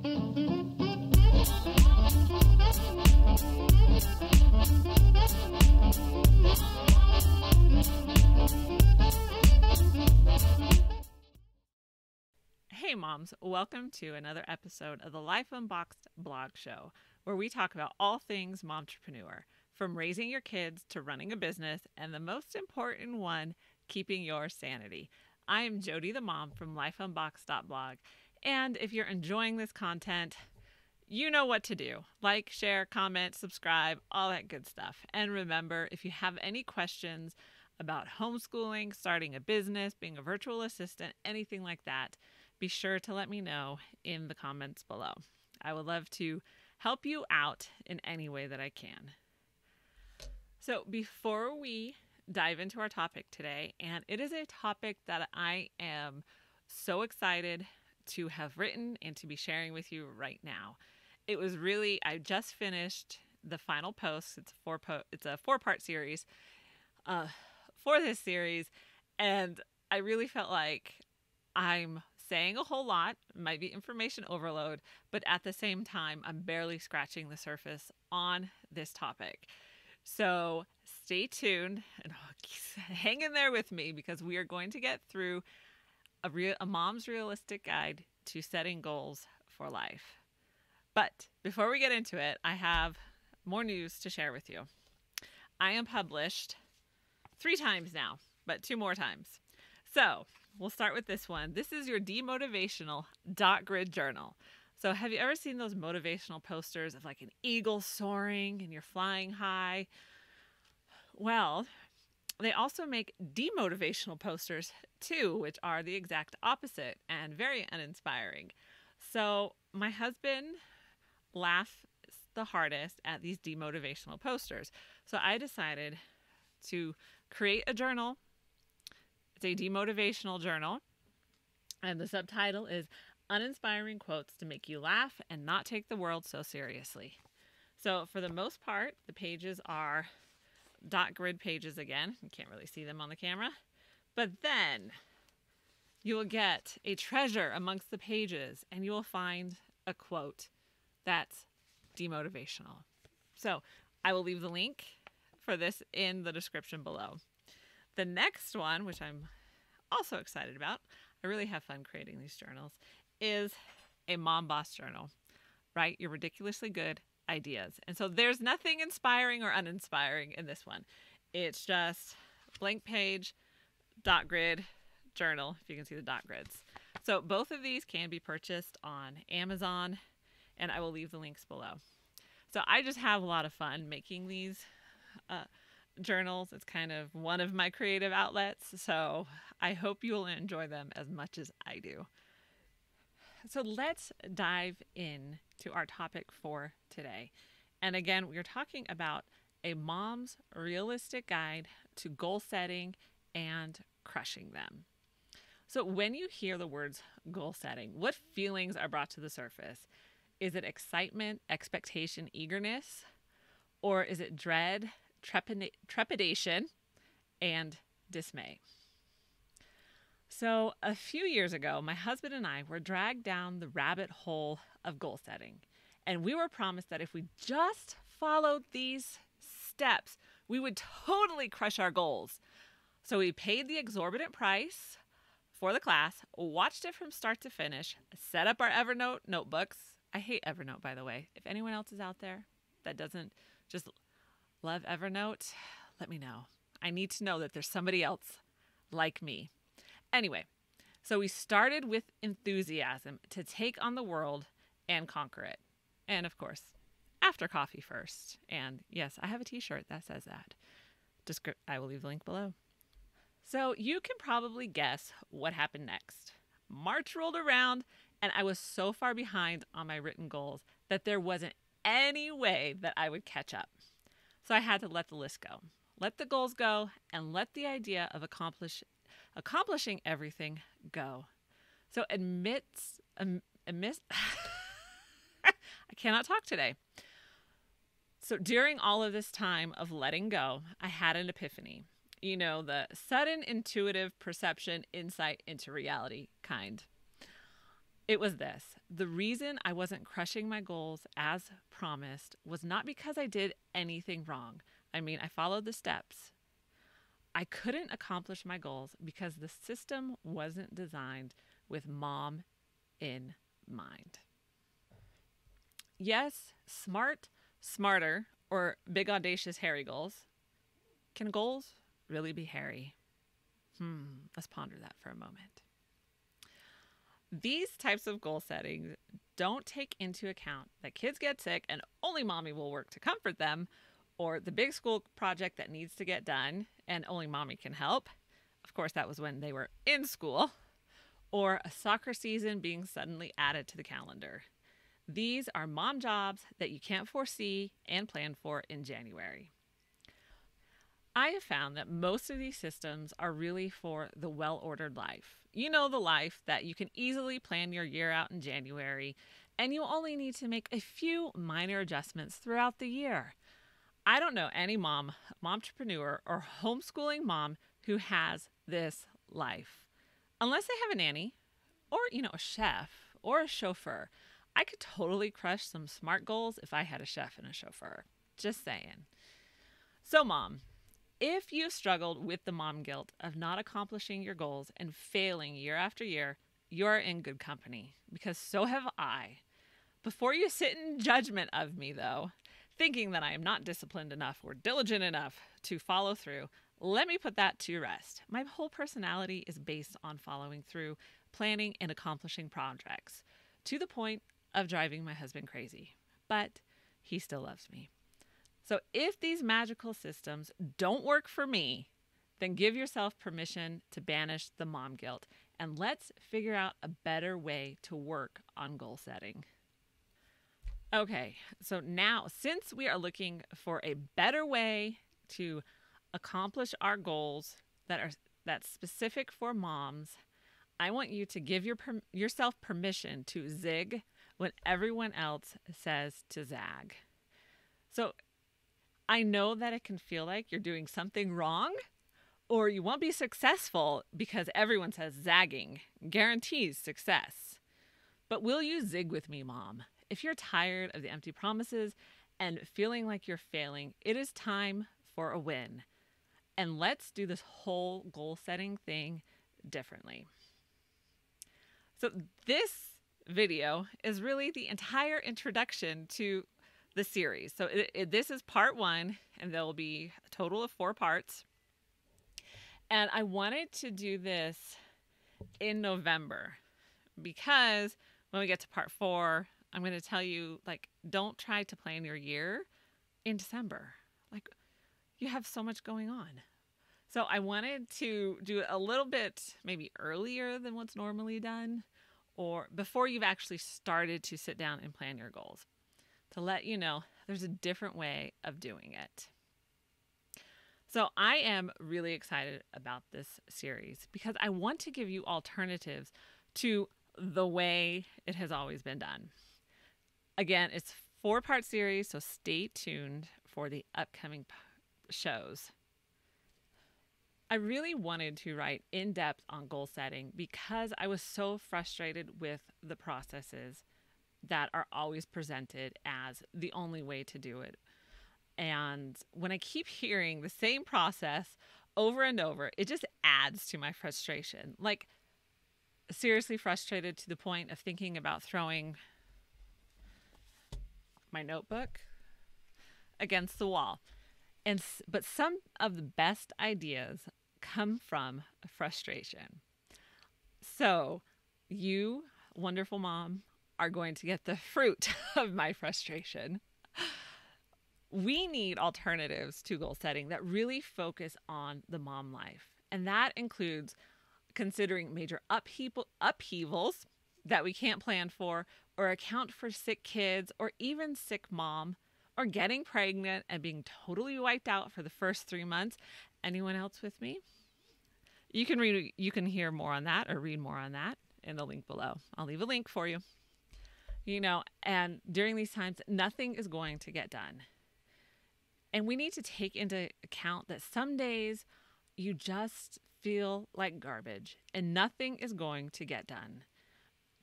Hey moms, welcome to another episode of the Life Unboxed blog show, where we talk about all things momtrepreneur, from raising your kids to running a business, and the most important one, keeping your sanity. I am Jody the mom from lifeunboxed.blog, and if you're enjoying this content, you know what to do. Like, share, comment, subscribe, all that good stuff. And remember, if you have any questions about homeschooling, starting a business, being a virtual assistant, anything like that, be sure to let me know in the comments below. I would love to help you out in any way that I can. So before we dive into our topic today, and it is a topic that I am so excited to have written and to be sharing with you right now. It was really, I just finished the final post. It's a four-part series for this series, and I really felt like I'm saying a whole lot, might be information overload, but at the same time, I'm barely scratching the surface on this topic. So stay tuned and hang in there with me, because we are going to get through a mom's realistic guide to setting goals for life. But before we get into it, I have more news to share with you. I am published 3 times now, but 2 more times. So we'll start with this one. This is your demotivational dot grid journal. So have you ever seen those motivational posters of like an eagle soaring and you're flying high? Well, they also make demotivational posters too, which are the exact opposite and very uninspiring. So my husband laughs the hardest at these demotivational posters. So I decided to create a journal. It's a demotivational journal, and the subtitle is Uninspiring Quotes to Make You Laugh and Not Take the World So Seriously. So for the most part, the pages are dot grid pages again. You can't really see them on the camera. But then you will get a treasure amongst the pages, and you will find a quote that's demotivational. So I will leave the link for this in the description below. The next one, which I'm also excited about, I really have fun creating these journals, is a mom boss journal. Write your ridiculously good ideas. And so there's nothing inspiring or uninspiring in this one. It's just blank page, dot grid journal, if you can see the dot grids. So both of these can be purchased on Amazon, and I will leave the links below. So I just have a lot of fun making these journals. It's kind of one of my creative outlets, so I hope you will enjoy them as much as I do. So let's dive in to our topic for today. And again, we are talking about a mom's realistic guide to goal setting and crushing them. So when you hear the words goal setting, what feelings are brought to the surface? Is it excitement, expectation, eagerness? Or is it dread, trepidation, and dismay? So a few years ago, my husband and I were dragged down the rabbit hole of goal setting. And we were promised that if we just followed these steps, we would totally crush our goals. So we paid the exorbitant price for the class, watched it from start to finish, set up our Evernote notebooks. I hate Evernote, by the way. If anyone else is out there that doesn't just love Evernote, let me know. I need to know that there's somebody else like me. Anyway, so we started with enthusiasm to take on the world and conquer it. And of course, after coffee first. And yes, I have a t-shirt that says that. I will leave the link below. So you can probably guess what happened next. March rolled around, and I was so far behind on my written goals that there wasn't any way that I would catch up. So I had to let the list go, let the goals go, and let the idea of accomplishing everything go. So I cannot talk today. So during all of this time of letting go, I had an epiphany. You know, the sudden intuitive perception, insight into reality kind. It was this. The reason I wasn't crushing my goals as promised was not because I did anything wrong. I mean, I followed the steps. I couldn't accomplish my goals because the system wasn't designed with mom in mind. Yes, smart, smarter, or big, audacious, hairy goals. Can goals really be hairy? Let's ponder that for a moment. These types of goal settings don't take into account that kids get sick and only mommy will work to comfort them, or the big school project that needs to get done and only mommy can help. Of course, that was when they were in school, or a soccer season being suddenly added to the calendar. These are mom jobs that you can't foresee and plan for in January. I have found that most of these systems are really for the well-ordered life. You know, the life that you can easily plan your year out in January, and you only need to make a few minor adjustments throughout the year. I don't know any momtrepreneur, or homeschooling mom who has this life. Unless they have a nanny, or, a chef, or a chauffeur. I could totally crush some SMART goals if I had a chef and a chauffeur. Just saying. So, mom, if you've struggled with the mom guilt of not accomplishing your goals and failing year after year, you're in good company, because so have I. Before you sit in judgment of me, though, thinking that I am not disciplined enough or diligent enough to follow through, let me put that to rest. My whole personality is based on following through, planning, and accomplishing projects, to the point of driving my husband crazy. But he still loves me. So if these magical systems don't work for me, then give yourself permission to banish the mom guilt, and let's figure out a better way to work on goal setting. Okay, so now, since we are looking for a better way to accomplish our goals that's specific for moms, I want you to give yourself permission to zig when everyone else says to zag. So I know that it can feel like you're doing something wrong, or you won't be successful because everyone says zagging guarantees success. But will you zig with me, mom? If you're tired of the empty promises and feeling like you're failing, it is time for a win. And let's do this whole goal setting thing differently. So this video is really the entire introduction to the series. So this is part 1, and there will be a total of 4 parts. And I wanted to do this in November because when we get to part 4, I'm going to tell you, don't try to plan your year in December. You have so much going on. So I wanted to do it a little bit maybe earlier than what's normally done, or before you've actually started to sit down and plan your goals, to let you know there's a different way of doing it. So I am really excited about this series because I want to give you alternatives to the way it has always been done. Again, it's a 4-part series, so stay tuned for the upcoming shows. I really wanted to write in depth on goal setting because I was so frustrated with the processes that are always presented as the only way to do it. And when I keep hearing the same process over and over, it just adds to my frustration. Seriously frustrated to the point of thinking about throwing my notebook against the wall. But some of the best ideas come from frustration. So you, wonderful mom, are going to get the fruit of my frustration. We need alternatives to goal setting that really focus on the mom life. And that includes considering major upheavals that we can't plan for, or account for sick kids, or even sick mom, or getting pregnant and being totally wiped out for the first 3 months. Anyone else with me? You can hear more on that or read more on that in the link below. I'll leave a link for you. And during these times, nothing is going to get done. And we need to take into account that some days you just feel like garbage and nothing is going to get done.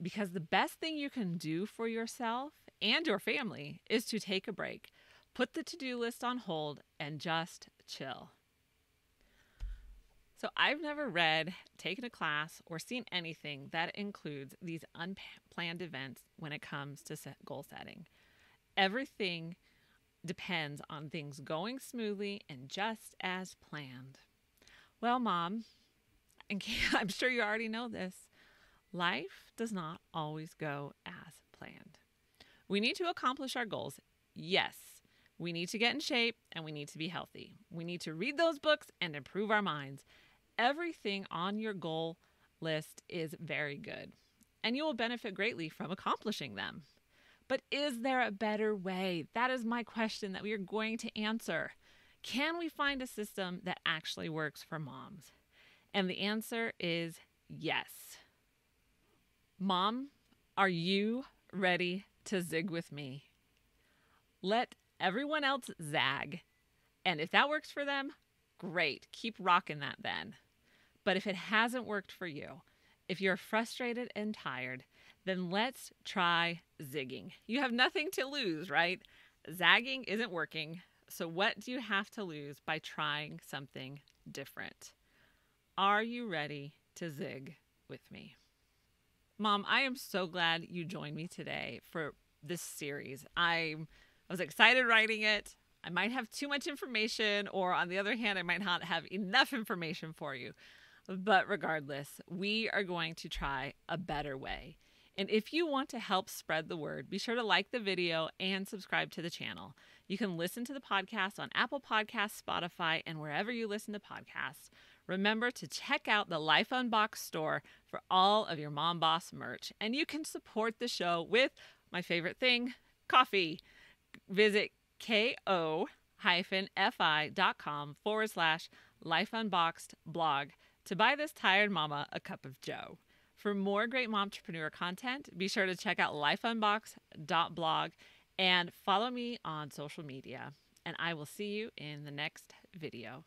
because the best thing you can do for yourself and your family is to take a break, put the to-do list on hold, and just chill. So I've never read, taken a class, or seen anything that includes these unplanned events when it comes to goal setting. Everything depends on things going smoothly and just as planned. Well, Mom, and I'm sure you already know this, life does not always go as planned. We need to accomplish our goals. Yes, we need to get in shape and we need to be healthy. We need to read those books and improve our minds. Everything on your goal list is very good, and you will benefit greatly from accomplishing them. But is there a better way? That is my question that we are going to answer. Can we find a system that actually works for moms? And the answer is yes. Mom, are you ready to zig with me? Let everyone else zag. And if that works for them, great. Keep rocking that then. But if it hasn't worked for you, if you're frustrated and tired, then let's try zigging. You have nothing to lose, right? Zagging isn't working. So what do you have to lose by trying something different? Are you ready to zig with me? Mom, I am so glad you joined me today for this series. I was excited writing it. I might have too much information, or on the other hand, I might not have enough information for you. But regardless, we are going to try a better way. And if you want to help spread the word, be sure to like the video and subscribe to the channel. You can listen to the podcast on Apple Podcasts, Spotify, and wherever you listen to podcasts. Remember to check out the Life Unboxed store for all of your Mom Boss merch. And you can support the show with my favorite thing, coffee. Visit ko-fi.com/lifeunboxedblog to buy this tired mama a cup of joe. For more great momtrepreneur content, be sure to check out lifeunboxed.blog and follow me on social media. And I will see you in the next video.